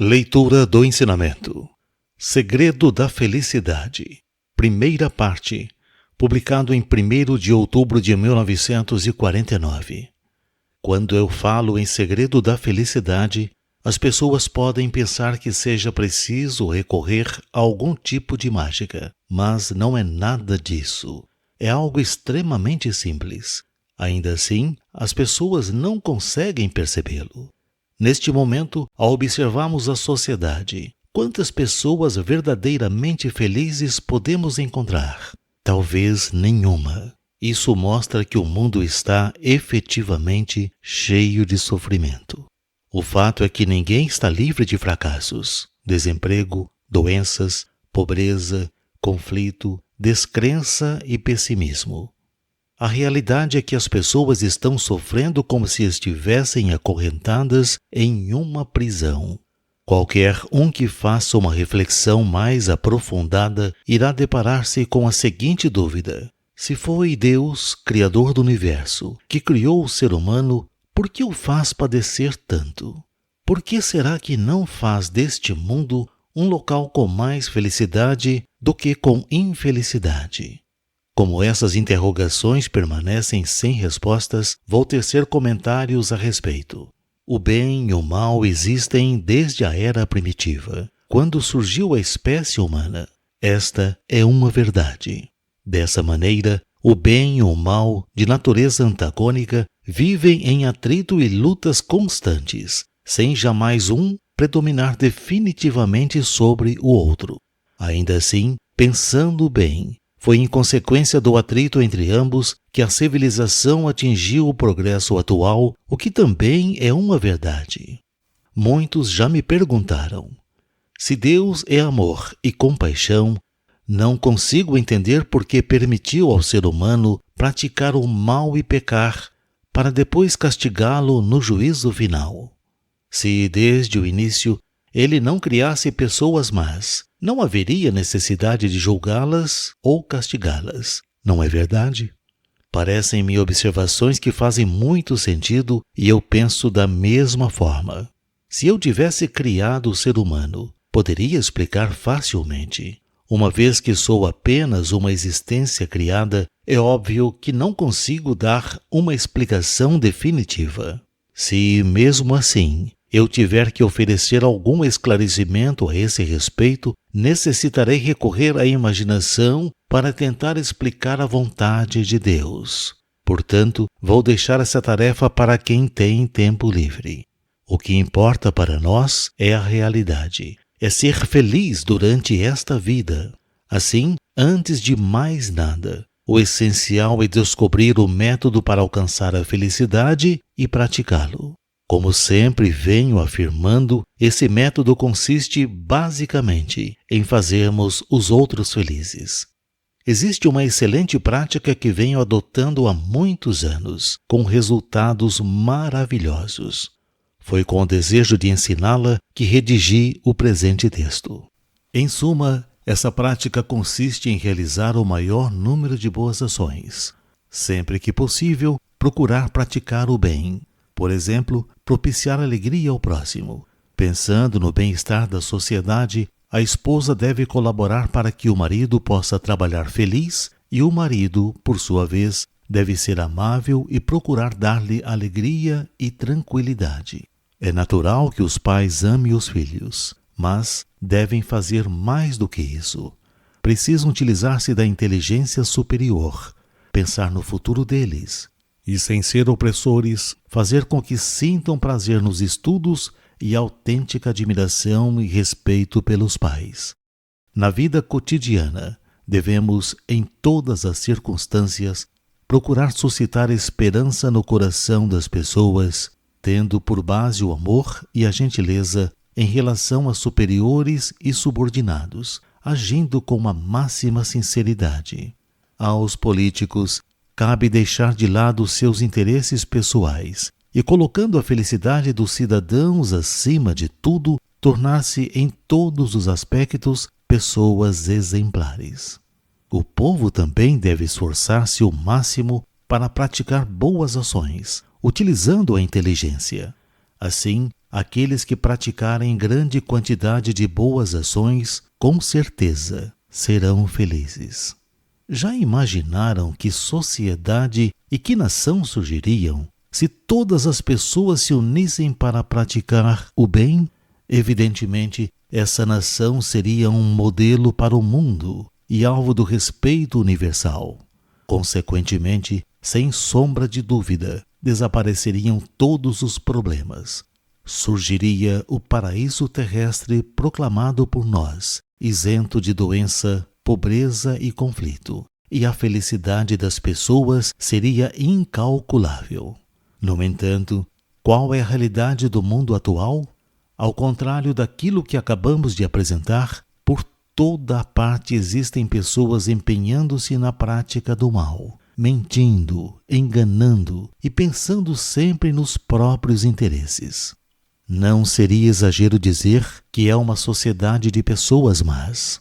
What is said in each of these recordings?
Leitura do ensinamento. Segredo da Felicidade. Primeira parte. Publicado em 1º de outubro de 1949. Quando eu falo em segredo da felicidade, as pessoas podem pensar que seja preciso recorrer a algum tipo de mágica, mas não é nada disso. É algo extremamente simples. Ainda assim, as pessoas não conseguem percebê-lo. Neste momento, ao observarmos a sociedade, quantas pessoas verdadeiramente felizes podemos encontrar? Talvez nenhuma. Isso mostra que o mundo está efetivamente cheio de sofrimento. O fato é que ninguém está livre de fracassos, desemprego, doenças, pobreza, conflito, descrença e pessimismo. A realidade é que as pessoas estão sofrendo como se estivessem acorrentadas em uma prisão. Qualquer um que faça uma reflexão mais aprofundada irá deparar-se com a seguinte dúvida: se foi Deus, Criador do Universo, que criou o ser humano, por que o faz padecer tanto? Por que será que não faz deste mundo um local com mais felicidade do que com infelicidade? Como essas interrogações permanecem sem respostas, vou tecer comentários a respeito. O bem e o mal existem desde a era primitiva, quando surgiu a espécie humana. Esta é uma verdade. Dessa maneira, o bem e o mal, de natureza antagônica, vivem em atrito e lutas constantes, sem jamais um predominar definitivamente sobre o outro. Ainda assim, pensando bem, foi em consequência do atrito entre ambos que a civilização atingiu o progresso atual, o que também é uma verdade. Muitos já me perguntaram: se Deus é amor e compaixão, não consigo entender por que permitiu ao ser humano praticar o mal e pecar, para depois castigá-lo no juízo final. Se desde o início ele não criasse pessoas más, não haveria necessidade de julgá-las ou castigá-las. Não é verdade? Parecem-me observações que fazem muito sentido e eu penso da mesma forma. Se eu tivesse criado o ser humano, poderia explicar facilmente. Uma vez que sou apenas uma existência criada, é óbvio que não consigo dar uma explicação definitiva. Se, mesmo assim, eu tiver que oferecer algum esclarecimento a esse respeito, necessitarei recorrer à imaginação para tentar explicar a vontade de Deus. Portanto, vou deixar essa tarefa para quem tem tempo livre. O que importa para nós é a realidade, é ser feliz durante esta vida. Assim, antes de mais nada, o essencial é descobrir o método para alcançar a felicidade e praticá-lo. Como sempre venho afirmando, esse método consiste basicamente em fazermos os outros felizes. Existe uma excelente prática que venho adotando há muitos anos, com resultados maravilhosos. Foi com o desejo de ensiná-la que redigi o presente texto. Em suma, essa prática consiste em realizar o maior número de boas ações. Sempre que possível, procurar praticar o bem. Por exemplo, propiciar alegria ao próximo. Pensando no bem-estar da sociedade, a esposa deve colaborar para que o marido possa trabalhar feliz e o marido, por sua vez, deve ser amável e procurar dar-lhe alegria e tranquilidade. É natural que os pais amem os filhos, mas devem fazer mais do que isso. Precisam utilizar-se da inteligência superior, pensar no futuro deles. E, sem ser opressores, fazer com que sintam prazer nos estudos e autêntica admiração e respeito pelos pais. Na vida cotidiana, devemos, em todas as circunstâncias, procurar suscitar esperança no coração das pessoas, tendo por base o amor e a gentileza em relação a superiores e subordinados, agindo com a máxima sinceridade. Aos políticos, cabe deixar de lado seus interesses pessoais e, colocando a felicidade dos cidadãos acima de tudo, tornar-se em todos os aspectos pessoas exemplares. O povo também deve esforçar-se o máximo para praticar boas ações, utilizando a inteligência. Assim, aqueles que praticarem grande quantidade de boas ações, com certeza serão felizes. Já imaginaram que sociedade e que nação surgiriam se todas as pessoas se unissem para praticar o bem? Evidentemente, essa nação seria um modelo para o mundo e alvo do respeito universal. Consequentemente, sem sombra de dúvida, desapareceriam todos os problemas. Surgiria o paraíso terrestre proclamado por nós, isento de doença, pobreza e conflito, e a felicidade das pessoas seria incalculável. No entanto, qual é a realidade do mundo atual? Ao contrário daquilo que acabamos de apresentar, por toda a parte existem pessoas empenhando-se na prática do mal, mentindo, enganando e pensando sempre nos próprios interesses. Não seria exagero dizer que é uma sociedade de pessoas más.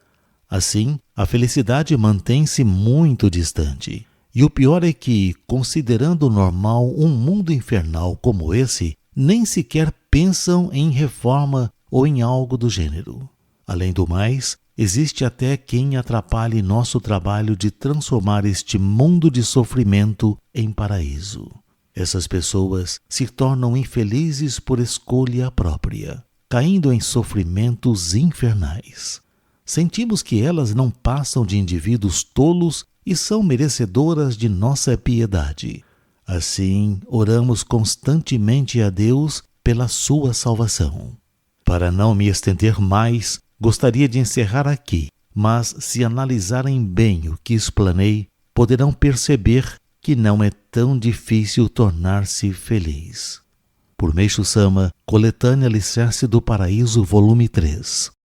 Assim, a felicidade mantém-se muito distante. E o pior é que, considerando normal um mundo infernal como esse, nem sequer pensam em reforma ou em algo do gênero. Além do mais, existe até quem atrapalhe nosso trabalho de transformar este mundo de sofrimento em paraíso. Essas pessoas se tornam infelizes por escolha própria, caindo em sofrimentos infernais. Sentimos que elas não passam de indivíduos tolos e são merecedoras de nossa piedade. Assim, oramos constantemente a Deus pela sua salvação. Para não me estender mais, gostaria de encerrar aqui, mas se analisarem bem o que explanei, poderão perceber que não é tão difícil tornar-se feliz. Por Meixo Sama, Coletânea Alicerce do Paraíso, volume 3.